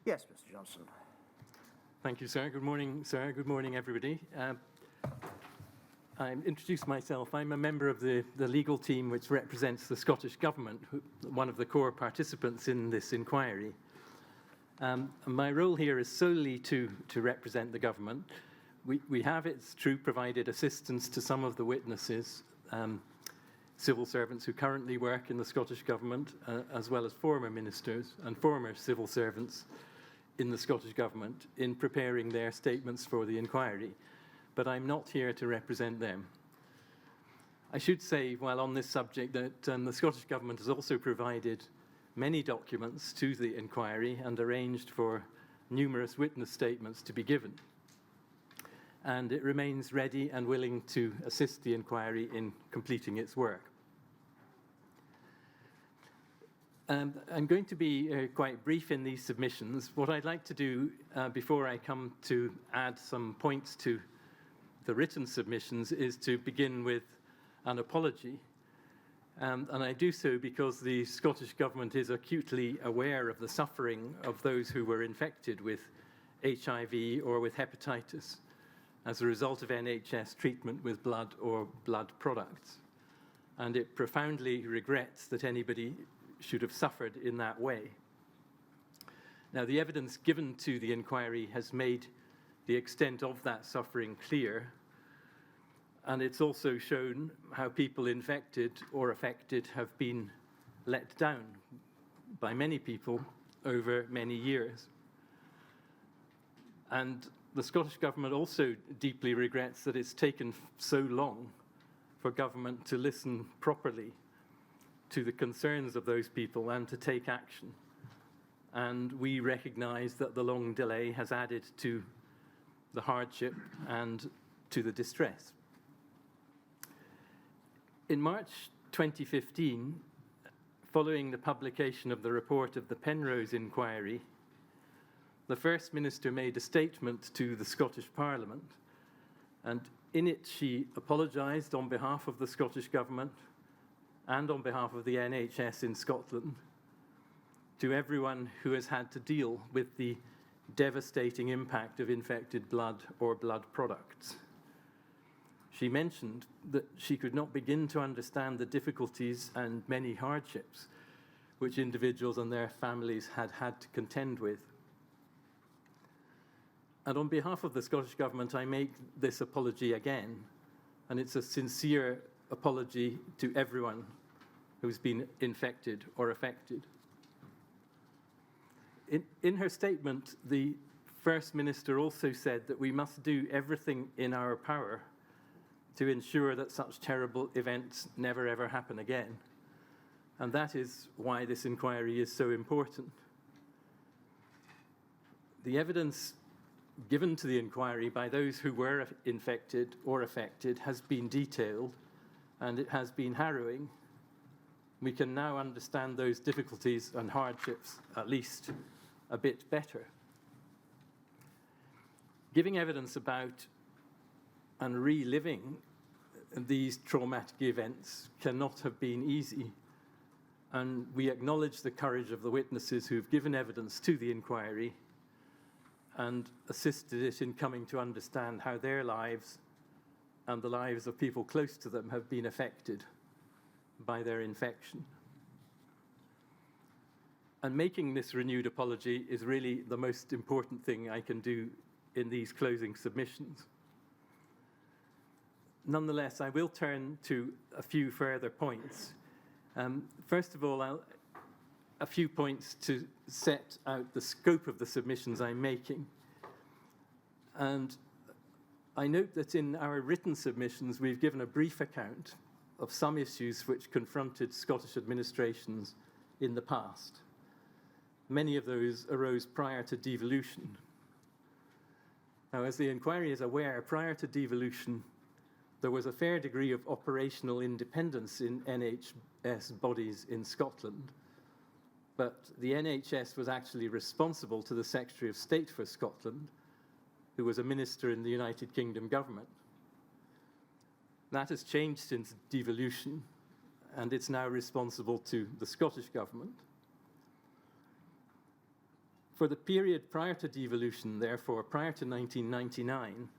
Yes, Mr. Johnston. Thank you, sir. Good morning, sir. Good morning, everybody. I introduce myself. I'm a member of the legal team which represents the Scottish Government, one of the core participants in this inquiry. My role here is solely to represent the government. We have, it's true, provided assistance to some of the witnesses, civil servants who currently work in the Scottish Government, as well as former ministers and former civil servants in the Scottish Government in preparing their statements for the inquiry. But I'm not here to represent them. I should say, while on this subject, that the Scottish Government has also provided many documents to the inquiry and arranged for numerous witness statements to be given. And it remains ready and willing to assist the inquiry in completing its work. I'm going to be quite brief in these submissions. What I'd like to do before I come to add some points to the written submissions is to begin with an apology. And I do so because the Scottish Government is acutely aware of the suffering of those who were infected with HIV or with hepatitis as a result of NHS treatment with blood or blood products. And it profoundly regrets that anybody should have suffered in that way. Now, the evidence given to the inquiry has made the extent of that suffering clear, and it's also shown how people infected or affected have been let down by many people over many years. And the Scottish Government also deeply regrets that it's taken so long for government to listen properly to the concerns of those people and to take action. And we recognise that the long delay has added to the hardship and to the distress. In March 2015, following the publication of the report of the Penrose inquiry, the First Minister made a statement to the Scottish Parliament, and in it she apologised on behalf of the Scottish Government and on behalf of the NHS in Scotland to everyone who has had to deal with the devastating impact of infected blood or blood products. She mentioned that she could not begin to understand the difficulties and many hardships which individuals and their families had had to contend with. And on behalf of the Scottish Government, I make this apology again, and it's a sincere apology to everyone who's been infected or affected. In her statement, the First Minister also said that we must do everything in our power to ensure that such terrible events never ever happen again. And that is why this inquiry is so important. The evidence given to the inquiry by those who were infected or affected has been detailed, and it has been harrowing. We can now understand those difficulties and hardships, at least, a bit better. Giving evidence about and reliving these traumatic events cannot have been easy, and we acknowledge the courage of the witnesses who've given evidence to the inquiry and assisted it in coming to understand how their lives and the lives of people close to them have been affected by their infection. And making this renewed apology is really the most important thing I can do in these closing submissions. Nonetheless, I will turn to a few further points. First of all, a few points to set out the scope of the submissions I'm making. And I note that in our written submissions, we've given a brief account of some issues which confronted Scottish administrations in the past. Many of those arose prior to devolution. Now, as the inquiry is aware, prior to devolution, there was a fair degree of operational independence in NHS bodies in Scotland, but the NHS was actually responsible to the Secretary of State for Scotland, who was a minister in the United Kingdom government. That has changed since devolution, and it's now responsible to the Scottish Government. For the period prior to devolution, therefore, prior to 1999,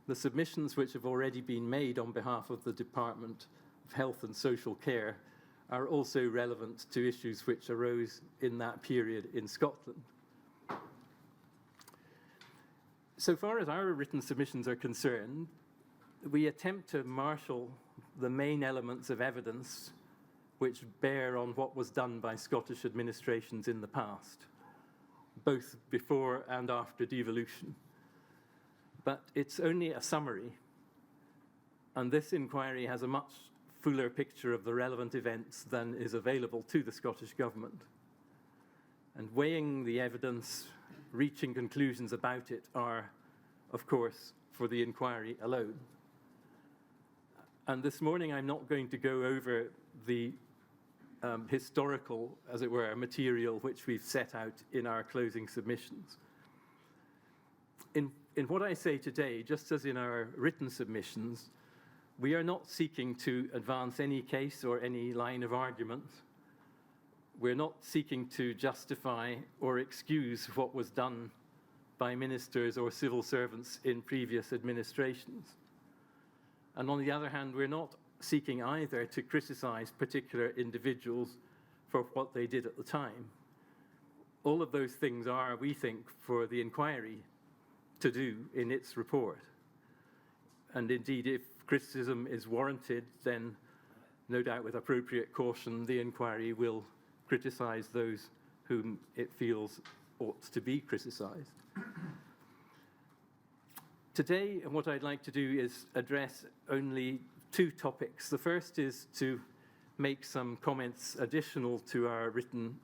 the submissions which have already been made on behalf of the Department of Health and Social Care are also relevant to issues which arose in that period in Scotland. So far as our written submissions are concerned, we attempt to marshal the main elements of evidence which bear on what was done by Scottish administrations in the past, both before and after devolution. But it's only a summary, and this inquiry has a much fuller picture of the relevant events than is available to the Scottish Government. And weighing the evidence, reaching conclusions about it are, of course, for the inquiry alone. And this morning I'm not going to go over the historical, as it were, material which we've set out in our closing submissions. In what I say today, just as in our written submissions, we are not seeking to advance any case or any line of argument. We're not seeking to justify or excuse what was done by ministers or civil servants in previous administrations. And on the other hand, we're not seeking either to criticize particular individuals for what they did at the time. All of those things are, we think, for the inquiry to do in its report. And indeed, if criticism is warranted, then no doubt with appropriate caution, the inquiry will criticize those whom it feels ought to be criticized. Today, what I'd like to do is address only two topics. The first is to make some comments additional to our written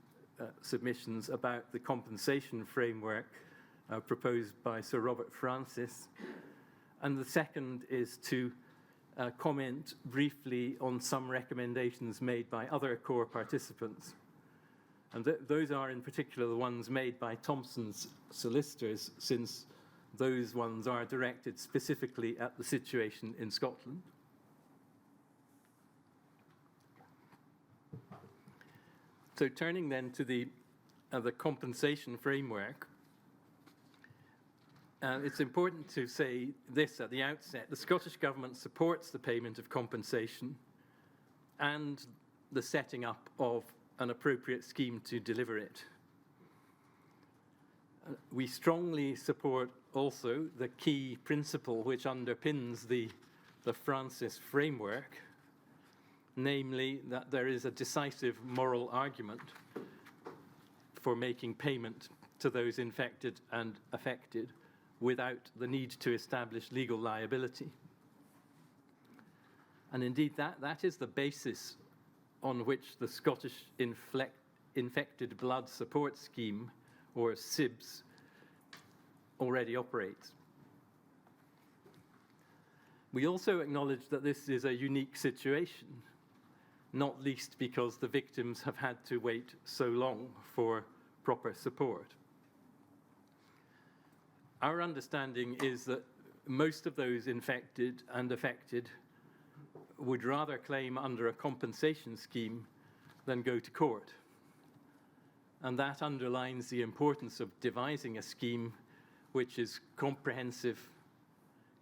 submissions about the compensation framework proposed by Sir Robert Francis. And the second is to comment briefly on some recommendations made by other core participants. And those are in particular the ones made by Thompson's solicitors, since those ones are directed specifically at the situation in Scotland. So turning then to the compensation framework, it's important to say this at the outset. The Scottish Government supports the payment of compensation and the setting up of an appropriate scheme to deliver it. We strongly support also the key principle which underpins the Francis framework, namely that there is a decisive moral argument for making payment to those infected and affected without the need to establish legal liability. And indeed, that is the basis on which the Scottish Infected Blood Support Scheme, or SIBS, already operates. We also acknowledge that this is a unique situation, not least because the victims have had to wait so long for proper support. Our understanding is that most of those infected and affected would rather claim under a compensation scheme than go to court. And that underlines the importance of devising a scheme which is comprehensive,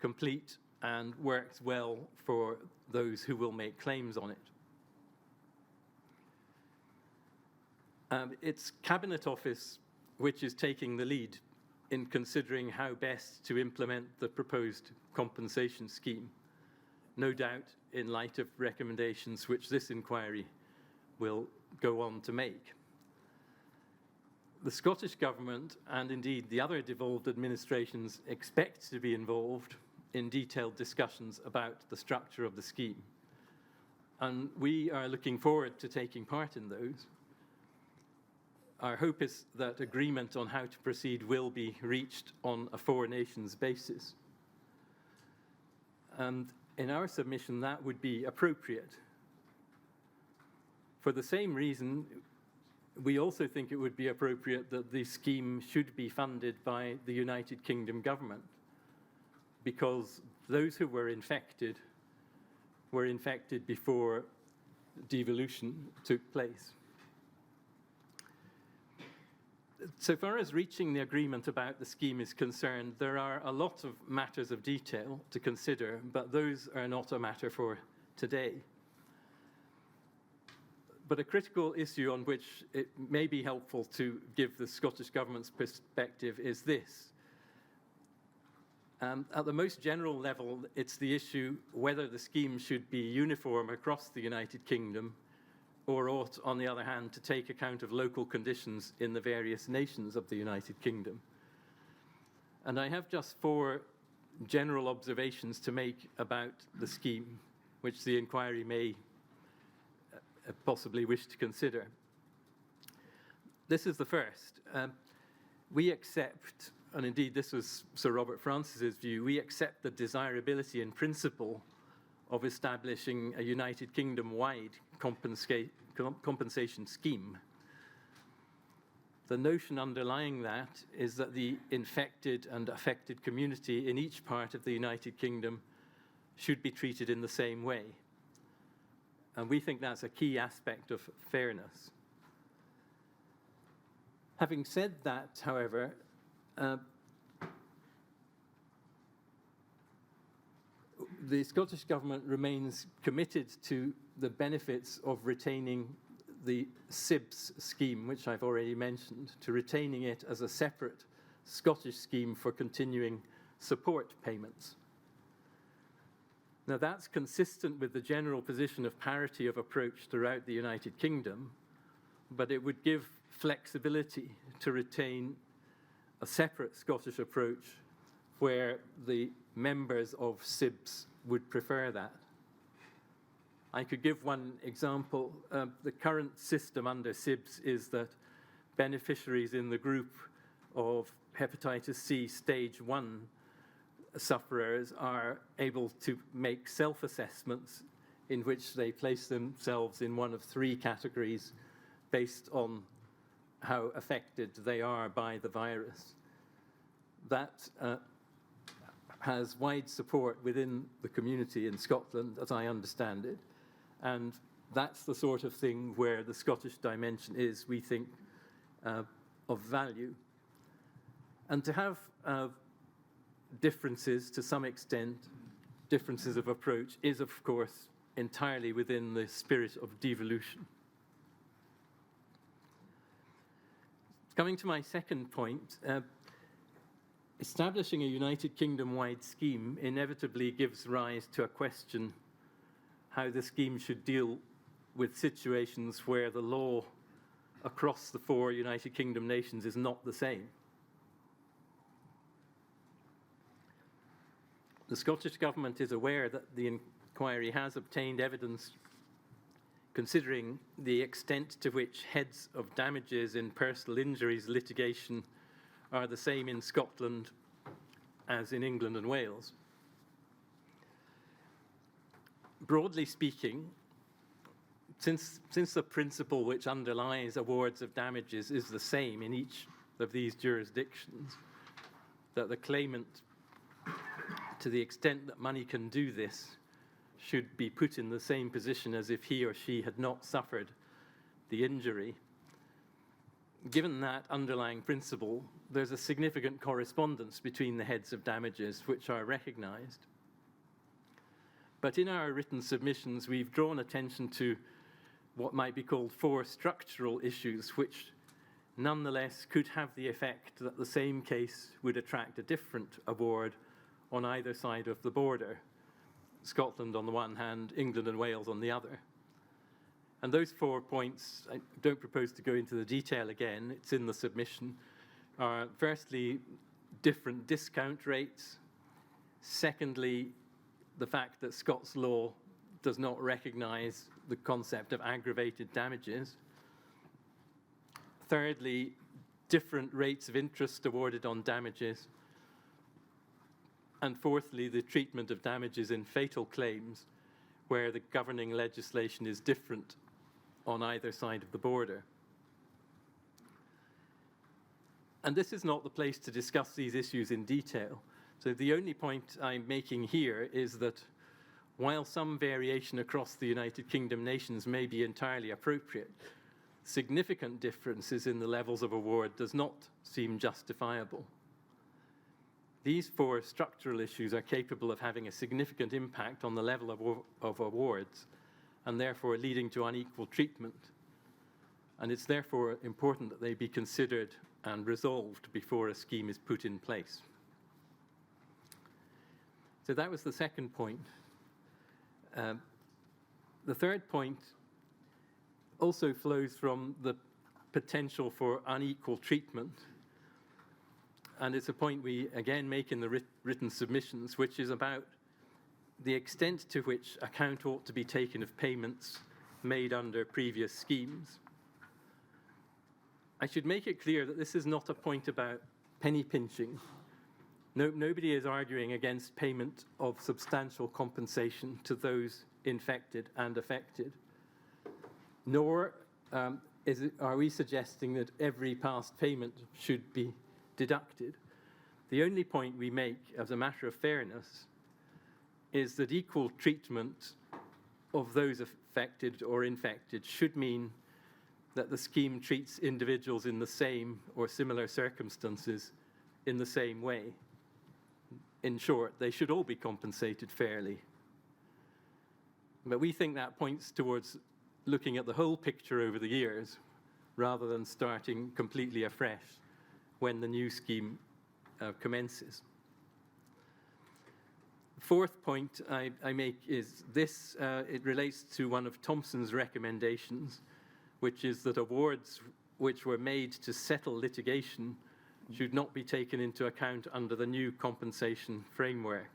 complete, and works well for those who will make claims on it. It's Cabinet Office which is taking the lead in considering how best to implement the proposed compensation scheme, no doubt in light of recommendations which this inquiry will go on to make. The Scottish Government, and indeed the other devolved administrations, expect to be involved in detailed discussions about the structure of the scheme. And we are looking forward to taking part in those. Our hope is that agreement on how to proceed will be reached on a four nations basis. And in our submission, that would be appropriate. For the same reason, we also think it would be appropriate that the scheme should be funded by the United Kingdom government, because those who were infected before devolution took place. So far as reaching the agreement about the scheme is concerned, there are a lot of matters of detail to consider, but those are not a matter for today. But a critical issue on which it may be helpful to give the Scottish Government's perspective is this. At the most general level, it's the issue whether the scheme should be uniform across the United Kingdom or ought, on the other hand, to take account of local conditions in the various nations of the United Kingdom. And I have just 4 general observations to make about the scheme, which the inquiry may possibly wish to consider. This is the first. We accept, and indeed this was Sir Robert Francis's view, we accept the desirability in principle of establishing a United Kingdom-wide compensation scheme. The notion underlying that is that the infected and affected community in each part of the United Kingdom should be treated in the same way. And we think that's a key aspect of fairness. Having said that, however, the Scottish Government remains committed to the benefits of retaining the SIBS scheme, which I've already mentioned, to retaining it as a separate Scottish scheme for continuing support payments. Now, that's consistent with the general position of parity of approach throughout the United Kingdom, but it would give flexibility to retain a separate Scottish approach where the members of SIBS would prefer that. I could give one example. The current system under SIBS is that beneficiaries in the group of hepatitis C stage 1 sufferers are able to make self-assessments in which they place themselves in one of 3 categories based on how affected they are by the virus. That has wide support within the community in Scotland, as I understand it, and that's the sort of thing where the Scottish dimension is, we think, of value. And to have differences, to some extent, differences of approach, is, of course, entirely within the spirit of devolution. Coming to my second point, establishing a United Kingdom-wide scheme inevitably gives rise to a question how the scheme should deal with situations where the law across the 4 United Kingdom nations is not the same. The Scottish Government is aware that the inquiry has obtained evidence considering the extent to which heads of damages in personal injuries litigation are the same in Scotland as in England and Wales. Broadly speaking, since the principle which underlies awards of damages is the same in each of these jurisdictions, that the claimant, to the extent that money can do this, should be put in the same position as if he or she had not suffered the injury. Given that underlying principle, there's a significant correspondence between the heads of damages which are recognized. But in our written submissions, we've drawn attention to what might be called 4 structural issues, which nonetheless could have the effect that the same case would attract a different award on either side of the border. Scotland on the one hand, England and Wales on the other. And those 4 points, I don't propose to go into the detail again, it's in the submission, are firstly, different discount rates. Secondly, the fact that Scots law does not recognise the concept of aggravated damages. Thirdly, different rates of interest awarded on damages. And fourthly, the treatment of damages in fatal claims, where the governing legislation is different on either side of the border. And this is not the place to discuss these issues in detail. So the only point I'm making here is that while some variation across the United Kingdom nations may be entirely appropriate, significant differences in the levels of award does not seem justifiable. These 4 structural issues are capable of having a significant impact on the level of awards and therefore leading to unequal treatment. And it's therefore important that they be considered and resolved before a scheme is put in place. So that was the second point. The third point also flows from the potential for unequal treatment. And it's a point we again make in the written submissions, which is about the extent to which account ought to be taken of payments made under previous schemes. I should make it clear that this is not a point about penny pinching. Nobody is arguing against payment of substantial compensation to those infected and affected, nor are we suggesting that every past payment should be deducted. The only point we make as a matter of fairness is that equal treatment of those affected or infected should mean that the scheme treats individuals in the same or similar circumstances in the same way. In short, they should all be compensated fairly. But we think that points towards looking at the whole picture over the years rather than starting completely afresh when the new scheme commences. The fourth point I make is this. It relates to one of Thompson's recommendations, which is that awards which were made to settle litigation should not be taken into account under the new compensation framework.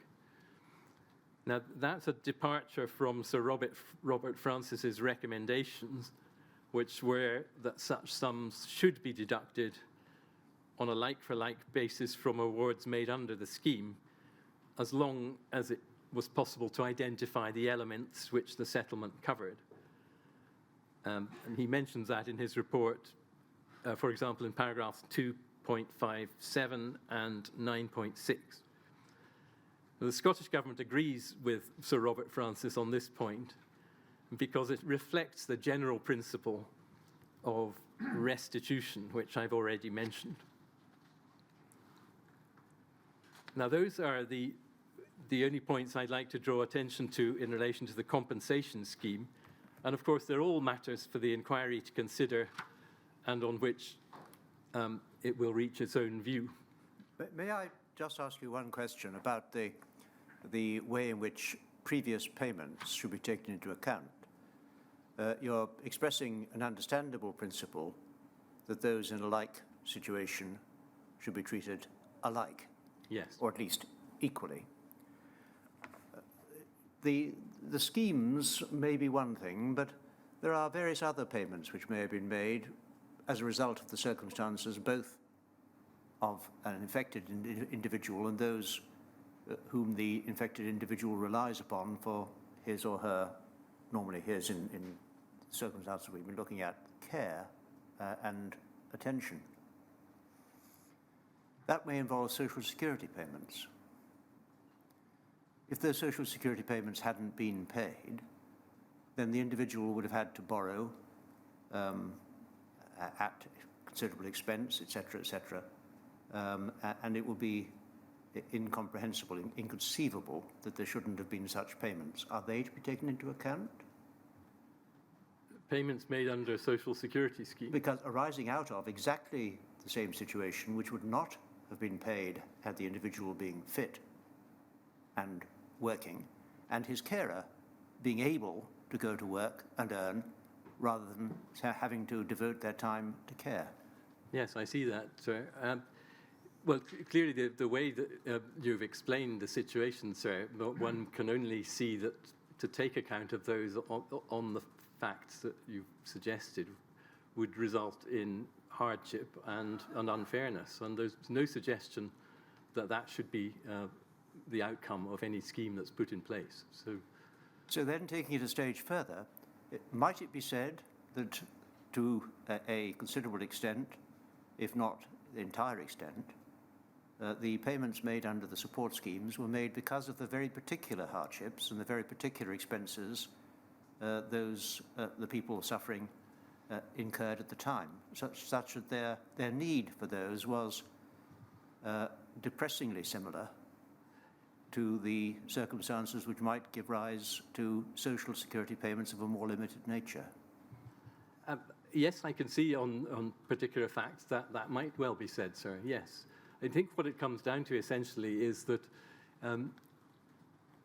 Now, that's a departure from Sir Robert Francis's recommendations, which were that such sums should be deducted on a like-for-like basis from awards made under the scheme, as long as it was possible to identify the elements which the settlement covered. And he mentions that in his report, for example, in paragraphs 2.57 and 9.6. The Scottish Government agrees with Sir Robert Francis on this point because it reflects the general principle of restitution, which I've already mentioned. Now, those are the only points I'd like to draw attention to in relation to the compensation scheme. And of course, they're all matters for the inquiry to consider and on which it will reach its own view. May I just ask you one question about the way in which previous payments should be taken into account? You're expressing an understandable principle that those in a like situation should be treated alike. Yes. Or at least equally. The schemes may be one thing, but there are various other payments which may have been made as a result of the circumstances both of an infected individual and those whom the infected individual relies upon for his or her, normally his in the circumstances we've been looking at, care and attention. That may involve social security payments. If those social security payments hadn't been paid, then the individual would have had to borrow at considerable expense, etc., and it would be incomprehensible, inconceivable that there shouldn't have been such payments. Are they to be taken into account? Payments made under a social security scheme? Because arising out of exactly the same situation, which would not have been paid had the individual being fit and working, and his carer being able to go to work and earn rather than having to devote their time to care. Yes, I see that, sir. Well, clearly the way that you've explained the situation, sir, one can only see that to take account of those on the facts that you've suggested would result in hardship and unfairness, and there's no suggestion that that should be the outcome of any scheme that's put in place. So then, taking it a stage further, might it be said that to a considerable extent, if not the entire extent, the payments made under the support schemes were made because of the very particular hardships and the very particular expenses the people suffering incurred at the time, such that their need for those was depressingly similar to the circumstances which might give rise to social security payments of a more limited nature. Yes, I can see on particular facts that might well be said, sir, yes. I think what it comes down to essentially is that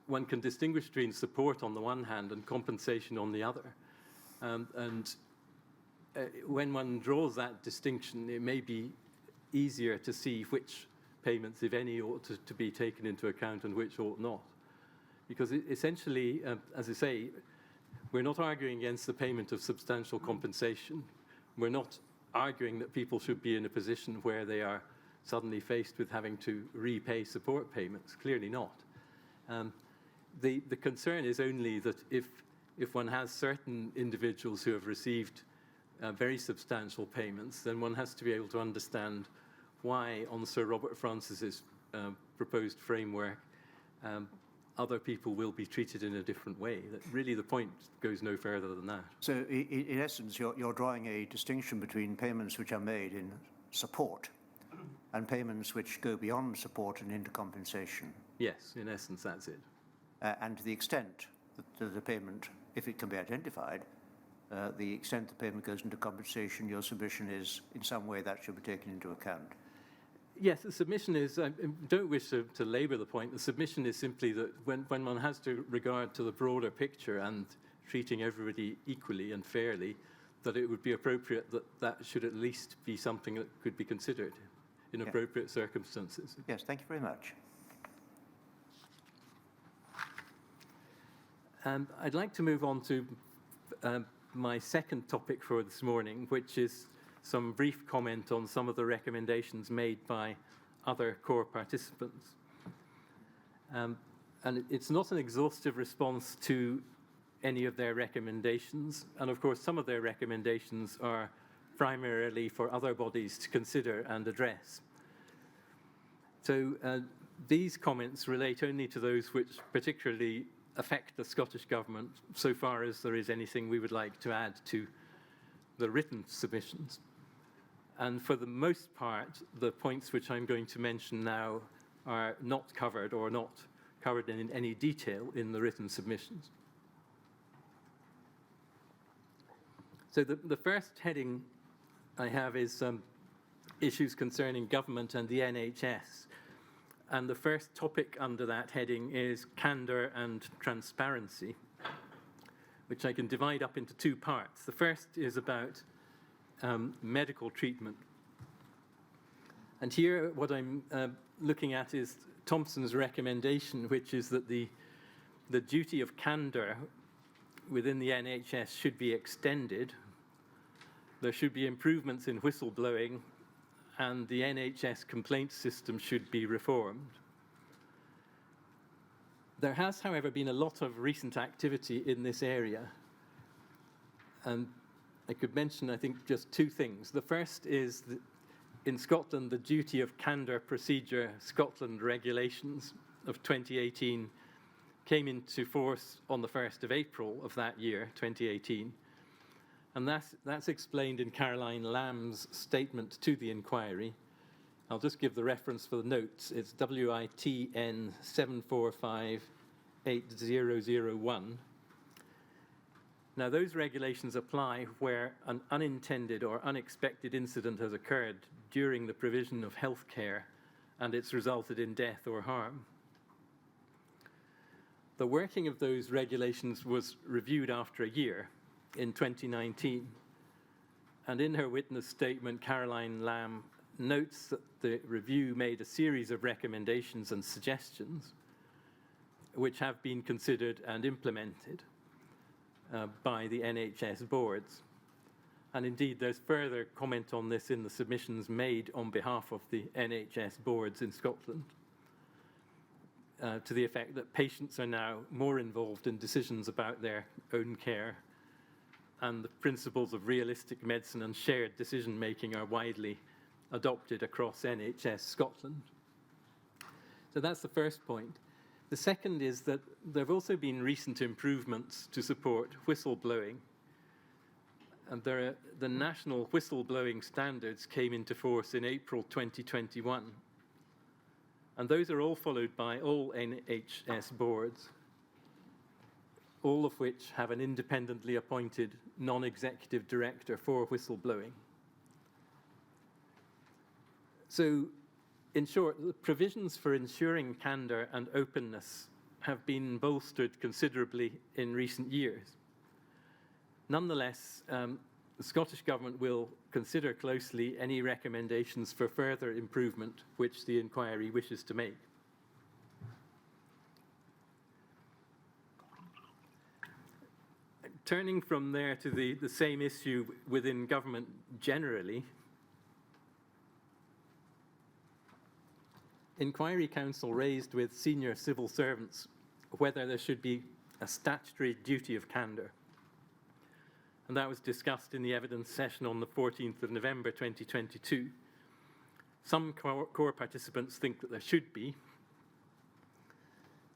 one can distinguish between support on the one hand and compensation on the other. When one draws that distinction, it may be easier to see which payments, if any, ought to be taken into account and which ought not. Because essentially, as I say, we're not arguing against the payment of substantial compensation. We're not arguing that people should be in a position where they are suddenly faced with having to repay support payments. Clearly not. The concern is only that if one has certain individuals who have received very substantial payments, then one has to be able to understand why, on Sir Robert Francis's proposed framework, other people will be treated in a different way. That really the point goes no further than that. So, in essence, you're drawing a distinction between payments which are made in support and payments which go beyond support and into compensation. Yes, in essence, that's it. And to the extent that the payment, if it can be identified, the extent the payment goes into compensation, your submission is in some way that should be taken into account. Yes, the submission is, I don't wish to labour the point, the submission is simply that when one has to regard to the broader picture and treating everybody equally and fairly, that it would be appropriate that should at least be something that could be considered in appropriate circumstances. Yes, thank you very much. I'd like to move on to my second topic for this morning, which is some brief comment on some of the recommendations made by other core participants. And it's not an exhaustive response to any of their recommendations. And of course, some of their recommendations are primarily for other bodies to consider and address. So these comments relate only to those which particularly affect the Scottish Government, so far as there is anything we would like to add to the written submissions. And for the most part, the points which I'm going to mention now are not covered or not covered in any detail in the written submissions. So the first heading I have is issues concerning government and the NHS. And the first topic under that heading is candor and transparency, which I can divide up into two parts. The first is about medical treatment. And here what I'm looking at is Thompson's recommendation, which is that the duty of candor within the NHS should be extended. There should be improvements in whistleblowing, and the NHS complaint system should be reformed. There has, however, been a lot of recent activity in this area. And I could mention, I think, just two things. The first is that in Scotland, the duty of candor procedure Scotland regulations of 2018 came into force on the 1st of April of that year, 2018. And that's explained in Caroline Lamb's statement to the inquiry. I'll just give the reference for the notes. It's WITN 7458001. Now, those regulations apply where an unintended or unexpected incident has occurred during the provision of health care and it's resulted in death or harm. The working of those regulations was reviewed after a year in 2019. And in her witness statement, Caroline Lamb notes that the review made a series of recommendations and suggestions which have been considered and implemented by the NHS boards. And indeed, there's further comment on this in the submissions made on behalf of the NHS boards in Scotland, to the effect that patients are now more involved in decisions about their own care, and the principles of realistic medicine and shared decision-making are widely adopted across NHS Scotland. So that's the first point. The second is that there have also been recent improvements to support whistleblowing. And the national whistleblowing standards came into force in April 2021. And those are all followed by all NHS boards, all of which have an independently appointed non-executive director for whistleblowing. So, in short, the provisions for ensuring candour and openness have been bolstered considerably in recent years. Nonetheless, the Scottish Government will consider closely any recommendations for further improvement which the inquiry wishes to make. Turning from there to the same issue within government generally, Inquiry Council raised with senior civil servants whether there should be a statutory duty of candour. And that was discussed in the evidence session on the 14th of November 2022. Some core participants think that there should be.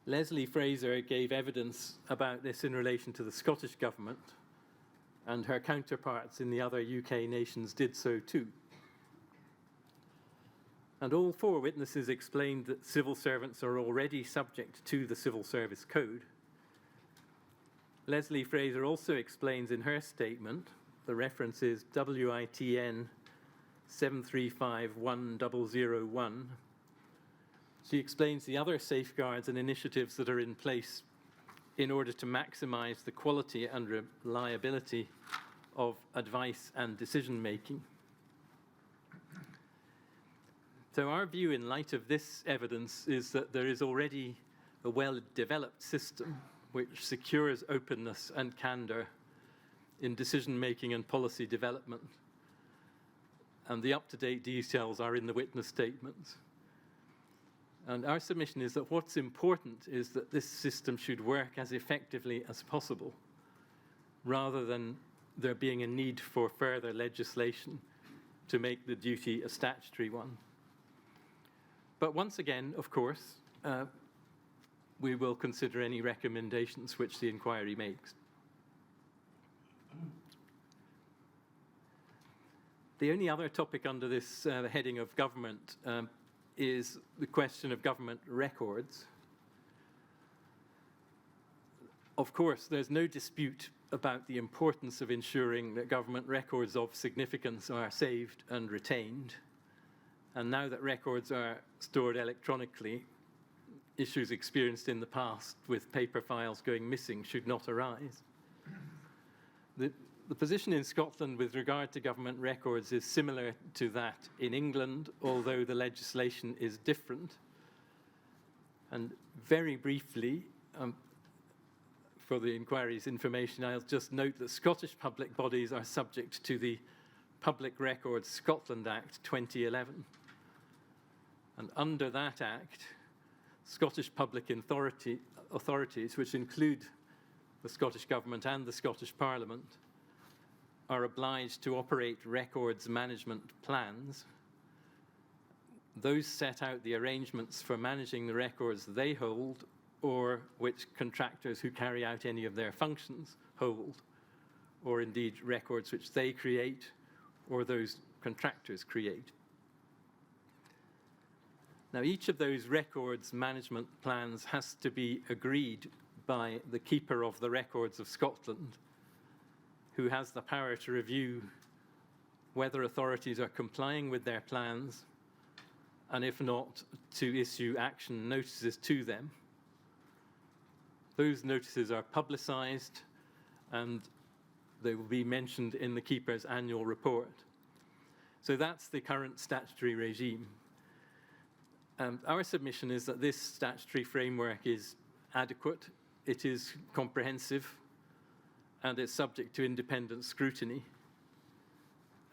Leslie Fraser gave evidence about this in relation to the Scottish Government, and her counterparts in the other UK nations did so too. And all four witnesses explained that civil servants are already subject to the Civil Service Code. Leslie Fraser also explains in her statement, the reference is WITN 7351001. She explains the other safeguards and initiatives that are in place in order to maximise the quality and reliability of advice and decision-making. So our view in light of this evidence is that there is already a well-developed system which secures openness and candour in decision-making and policy development. And the up-to-date details are in the witness statements. And our submission is that what's important is that this system should work as effectively as possible, rather than there being a need for further legislation to make the duty a statutory one. But once again, of course, we will consider any recommendations which the inquiry makes. The only other topic under this heading of government is the question of government records. Of course, there's no dispute about the importance of ensuring that government records of significance are saved and retained. And now that records are stored electronically, issues experienced in the past with paper files going missing should not arise. The position in Scotland with regard to government records is similar to that in England, although the legislation is different. And very briefly, for the inquiry's information, I'll just note that Scottish public bodies are subject to the Public Records Scotland Act 2011. And under that Act, Scottish public authorities, which include the Scottish Government and the Scottish Parliament, are obliged to operate records management plans. Those set out the arrangements for managing the records they hold, or which contractors who carry out any of their functions hold, or indeed records which they create or those contractors create. Now, each of those records management plans has to be agreed by the Keeper of the Records of Scotland, who has the power to review whether authorities are complying with their plans, and if not, to issue action notices to them. Those notices are publicised, and they will be mentioned in the Keeper's annual report. So that's the current statutory regime. Our submission is that this statutory framework is adequate, it is comprehensive, and it's subject to independent scrutiny.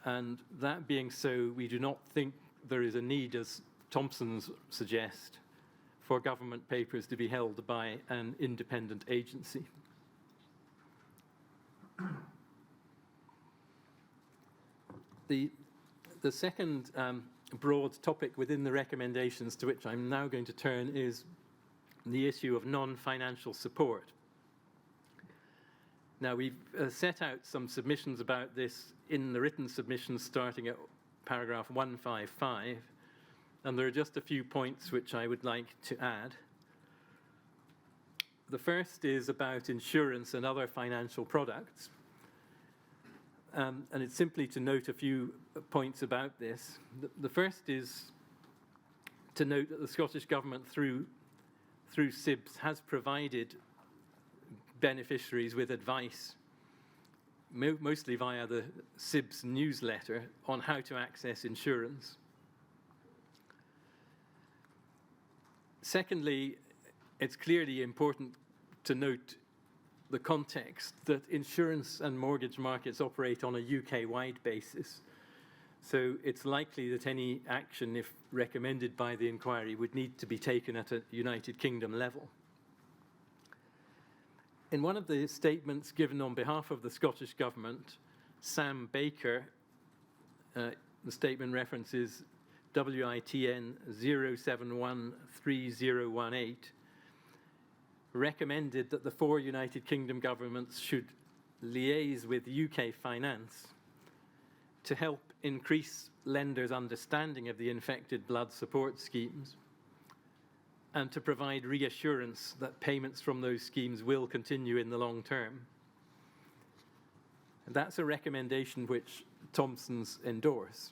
And that being so, we do not think there is a need, as Thompson's suggest, for government papers to be held by an independent agency. The second broad topic within the recommendations to which I'm now going to turn is the issue of non-financial support. Now, we've set out some submissions about this in the written submissions starting at paragraph 155, and there are just a few points which I would like to add. The first is about insurance and other financial products. And it's simply to note a few points about this. The first is to note that the Scottish Government, through SIBS, has provided beneficiaries with advice, mostly via the SIBS newsletter, on how to access insurance. Secondly, it's clearly important to note the context that insurance and mortgage markets operate on a UK-wide basis. So it's likely that any action, if recommended by the inquiry, would need to be taken at a United Kingdom level. In one of the statements given on behalf of the Scottish Government, Sam Baker, the statement references WITN 0713018, recommended that the 4 United Kingdom governments should liaise with UK finance to help increase lenders' understanding of the infected blood support schemes and to provide reassurance that payments from those schemes will continue in the long term. And that's a recommendation which Thomsons endorse.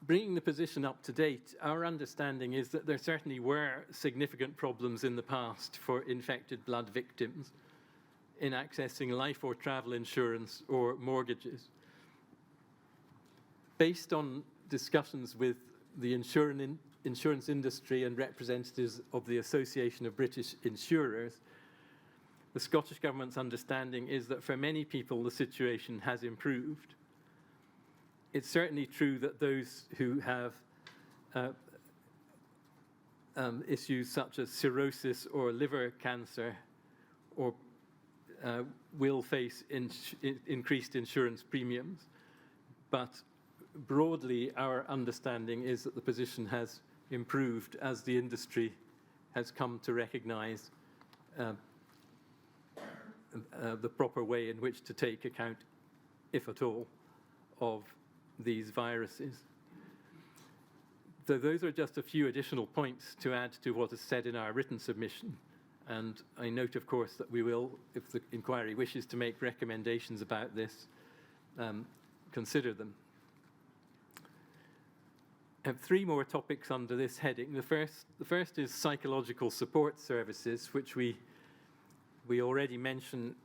Bringing the position up to date, our understanding is that there certainly were significant problems in the past for infected blood victims in accessing life or travel insurance or mortgages. Based on discussions with the insurance industry and representatives of the Association of British Insurers, the Scottish Government's understanding is that for many people the situation has improved. It's certainly true that those who have issues such as cirrhosis or liver cancer or will face increased insurance premiums. But broadly, our understanding is that the position has improved as the industry has come to recognize the proper way in which to take account, if at all, of these viruses. So those are just a few additional points to add to what is said in our written submission. And I note, of course, that we will, if the inquiry wishes to make recommendations about this, consider them. I have 3 more topics under this heading. The first is psychological support services, which we already mentioned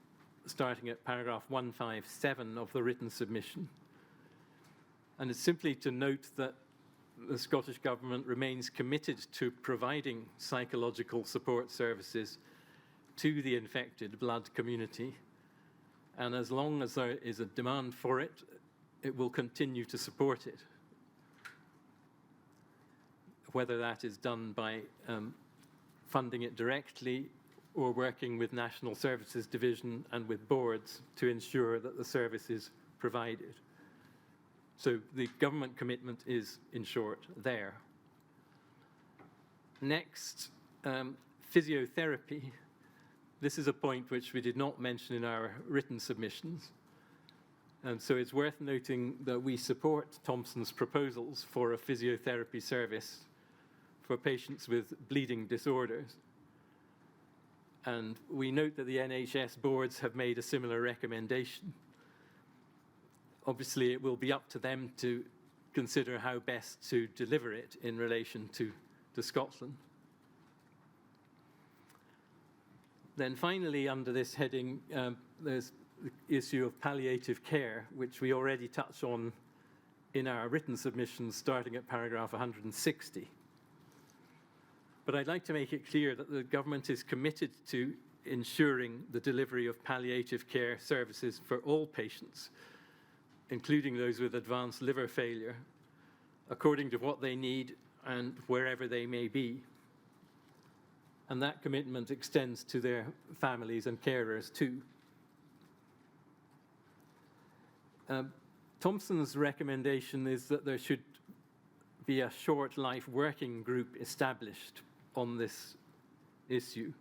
starting at paragraph 157 of the written submission. And it's simply to note that the Scottish Government remains committed to providing psychological support services to the infected blood community. And as long as there is a demand for it, it will continue to support it. Whether that is done by funding it directly or working with National Services Division and with boards to ensure that the service is provided. So the government commitment is, in short, there. Next, physiotherapy. This is a point which we did not mention in our written submissions. And so it's worth noting that we support Thomson's proposals for a physiotherapy service for patients with bleeding disorders. And we note that the NHS boards have made a similar recommendation. Obviously, it will be up to them to consider how best to deliver it in relation to Scotland. Then finally, under this heading, there's the issue of palliative care, which we already touch on in our written submissions starting at paragraph 160. But I'd like to make it clear that the government is committed to ensuring the delivery of palliative care services for all patients, including those with advanced liver failure, according to what they need and wherever they may be. And that commitment extends to their families and carers too. Thomson's recommendation is that there should be a short life working group established on this issue.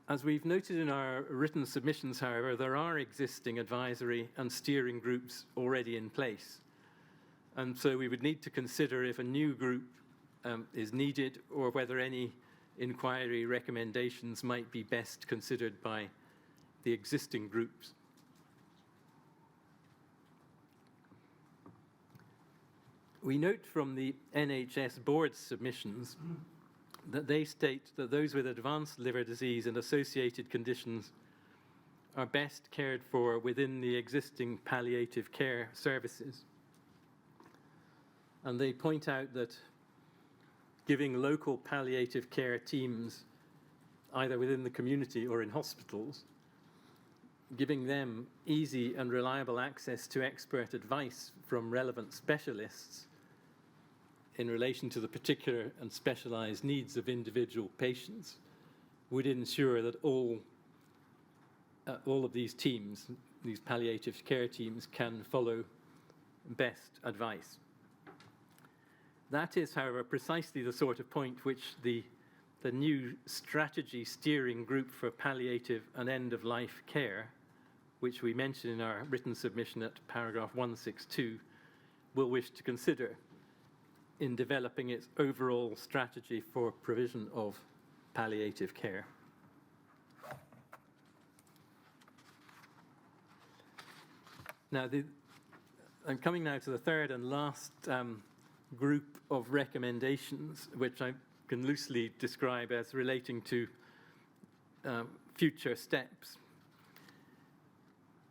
As we've noted in our written submissions, however, there are existing advisory and steering groups already in place. And so we would need to consider if a new group is needed, or whether any inquiry recommendations might be best considered by the existing groups. We note from the NHS board's submissions that they state that those with advanced liver disease and associated conditions are best cared for within the existing palliative care services. And they point out that giving local palliative care teams, either within the community or in hospitals, giving them easy and reliable access to expert advice from relevant specialists in relation to the particular and specialized needs of individual patients would ensure that all of these teams, these palliative care teams, can follow best advice. That is, however, precisely the sort of point which the new strategy steering group for palliative and end-of-life care, which we mention in our written submission at paragraph 162, will wish to consider in developing its overall strategy for provision of palliative care. Now, I'm coming now to the third and last group of recommendations, which I can loosely describe as relating to future steps.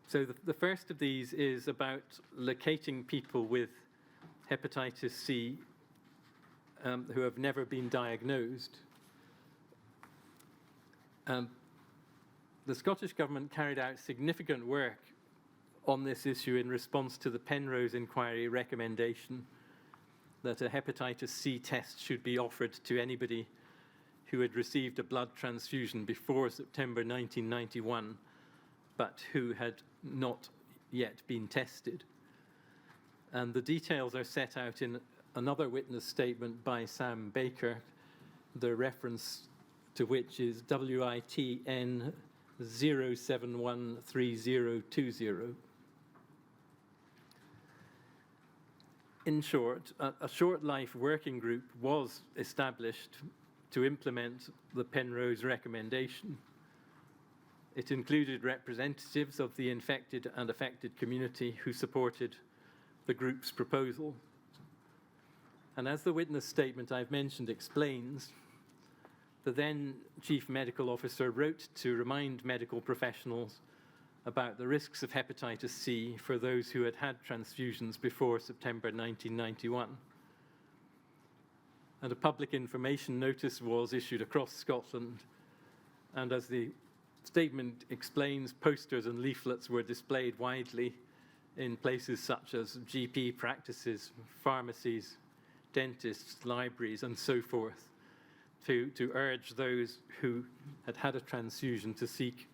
So the first of these is about locating people with hepatitis C who have never been diagnosed. The Scottish Government carried out significant work on this issue in response to the Penrose inquiry recommendation that a hepatitis C test should be offered to anybody who had received a blood transfusion before September 1991, but who had not yet been tested. And the details are set out in another witness statement by Sam Baker, the reference to which is WITN 0713020. In short, a short life working group was established to implement the Penrose recommendation. It included representatives of the infected and affected community who supported the group's proposal. And as the witness statement I've mentioned explains, the then Chief Medical Officer wrote to remind medical professionals about the risks of hepatitis C for those who had had transfusions before September 1991. And a public information notice was issued across Scotland, and as the statement explains, posters and leaflets were displayed widely in places such as GP practices, pharmacies, dentists, libraries, and so forth, to urge those who had had a transfusion to seek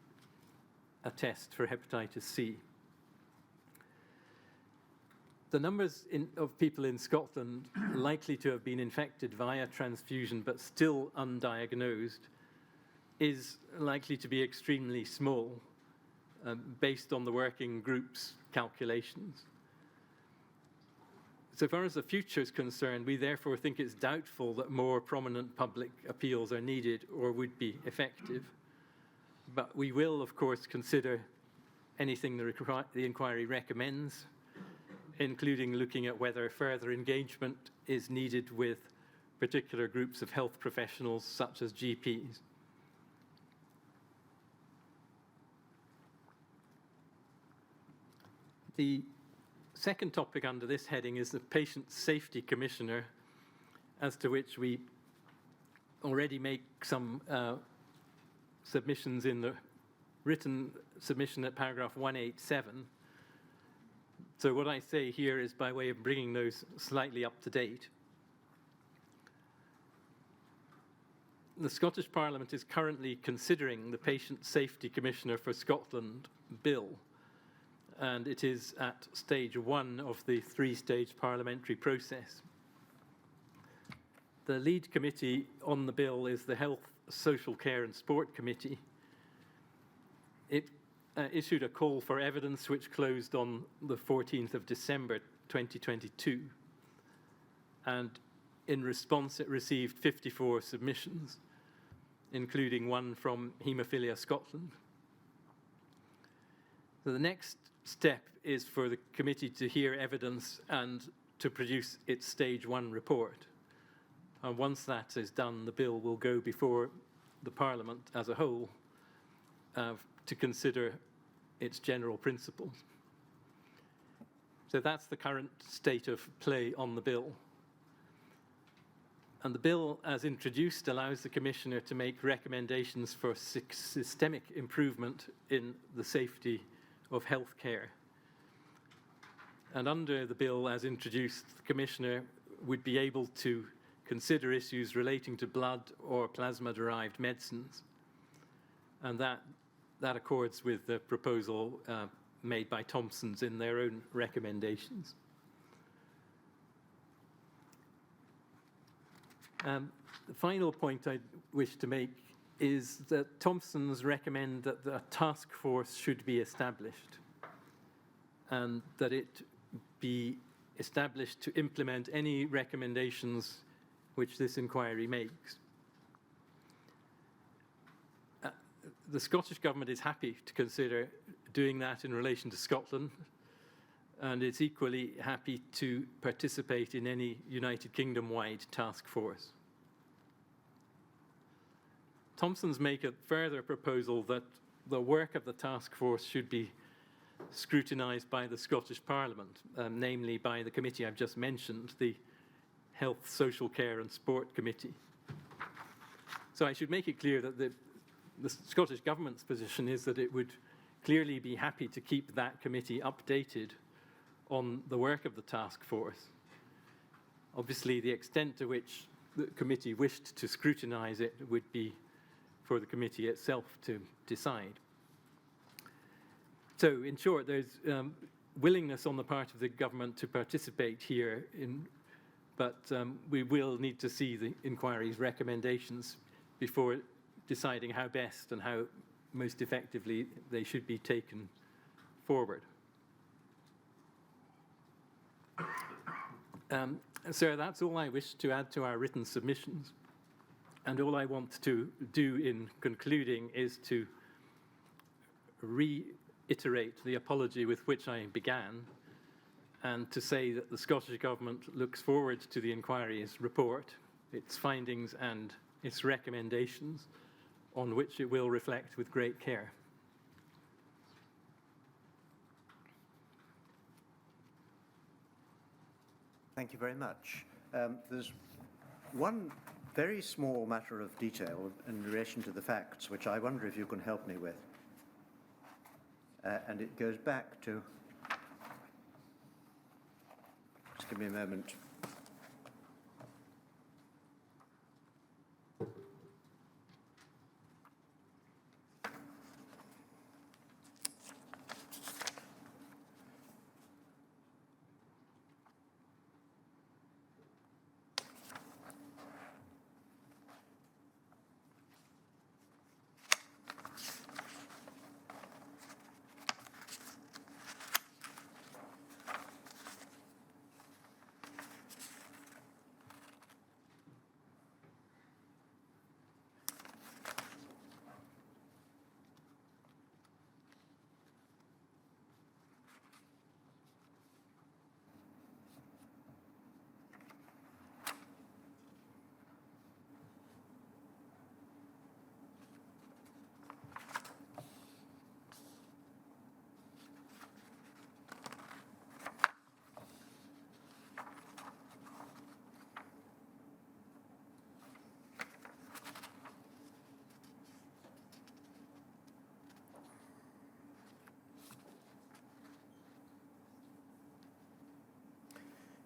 a test for hepatitis C. The numbers of people in Scotland likely to have been infected via transfusion but still undiagnosed is likely to be extremely small, based on the working group's calculations. So far as the future is concerned, we therefore think it's doubtful that more prominent public appeals are needed or would be effective. But we will, of course, consider anything the inquiry recommends, including looking at whether further engagement is needed with particular groups of health professionals, such as GPs. The second topic under this heading is the Patient Safety Commissioner, as to which we already make some submissions in the written submission at paragraph 187. So what I say here is by way of bringing those slightly up to date. The Scottish Parliament is currently considering the Patient Safety Commissioner for Scotland bill, and it is at stage 1 of the 3-stage parliamentary process. The lead committee on the bill is the Health, Social Care and Sport Committee. It issued a call for evidence which closed on the 14th of December 2022. And in response, it received 54 submissions, including one from Haemophilia Scotland. So the next step is for the committee to hear evidence and to produce its stage 1 report. And once that is done, the bill will go before the Parliament as a whole to consider its general principles. So that's the current state of play on the bill. And the bill, as introduced, allows the Commissioner to make recommendations for systemic improvement in the safety of healthcare. And under the bill, as introduced, the Commissioner would be able to consider issues relating to blood or plasma-derived medicines. And that accords with the proposal made by Thomson's in their own recommendations. The final point I wish to make is that Thomson's recommend that a task force should be established and that it be established to implement any recommendations which this inquiry makes. The Scottish Government is happy to consider doing that in relation to Scotland, and it's equally happy to participate in any United Kingdom-wide task force. Thomson's make a further proposal that the work of the task force should be scrutinised by the Scottish Parliament, namely by the committee I've just mentioned, the Health, Social Care and Sport Committee. So I should make it clear that the Scottish Government's position is that it would clearly be happy to keep that committee updated on the work of the task force. Obviously, the extent to which the committee wished to scrutinise it would be for the committee itself to decide. So, in short, there's willingness on the part of the government to participate here, but we will need to see the inquiry's recommendations before deciding how best and how most effectively they should be taken forward. So that's all I wish to add to our written submissions. And all I want to do in concluding is to reiterate the apology with which I began, and to say that the Scottish Government looks forward to the inquiry's report, its findings and its recommendations, on which it will reflect with great care. Thank you very much. There's one very small matter of detail in relation to the facts, which I wonder if you can help me with. And it goes back to, just give me a moment.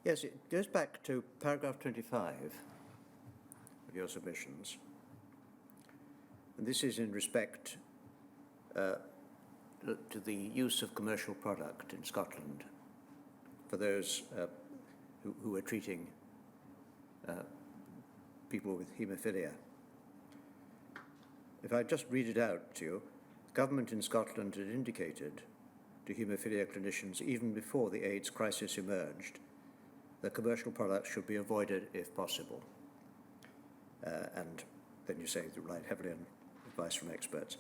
Yes, it goes back to paragraph 25 of your submissions. And this is in respect to the use of commercial product in Scotland for those who are treating people with haemophilia. If I just read it out to you, the government in Scotland had indicated to haemophilia clinicians even before the AIDS crisis emerged that commercial products should be avoided if possible. And then you say to rely heavily on advice from experts.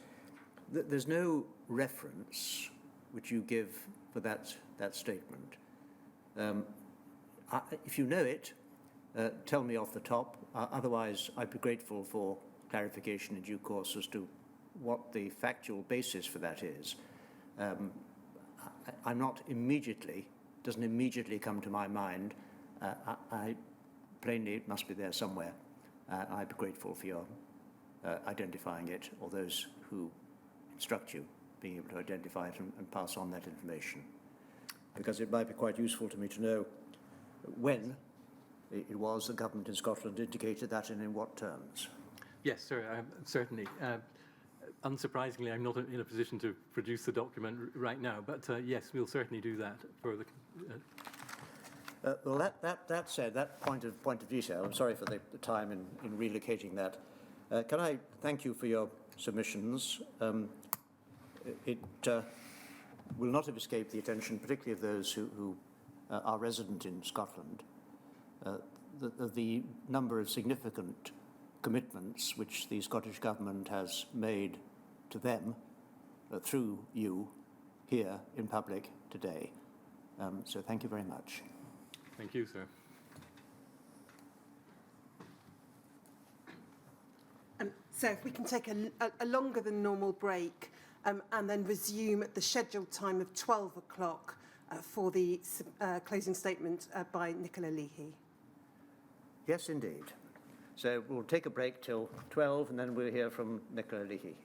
There's no reference which you give for that statement. If you know it, tell me off the top. Otherwise, I'd be grateful for clarification in due course as to what the factual basis for that is. I'm not immediately, doesn't immediately come to my mind. Plainly, it must be there somewhere. I'd be grateful for your identifying it, or those who instruct you being able to identify it and pass on that information. Because it might be quite useful to me to know when it was the government in Scotland indicated that and in what terms. Yes, sir, certainly. Unsurprisingly, I'm not in a position to produce the document right now, but yes, we'll certainly do that for the... Well, that said, that point of detail, I'm sorry for the time in relocating that. Can I thank you for your submissions? It will not have escaped the attention, particularly of those who are resident in Scotland, the number of significant commitments which the Scottish Government has made to them through you here in public today. So thank you very much. Thank you, sir. So if we can take a longer than normal break and then resume at the scheduled time of 12 o'clock for the closing statement by Nicola Leahy. Yes, indeed. So we'll take a break till 12 and then we'll hear from Nicola Leahy.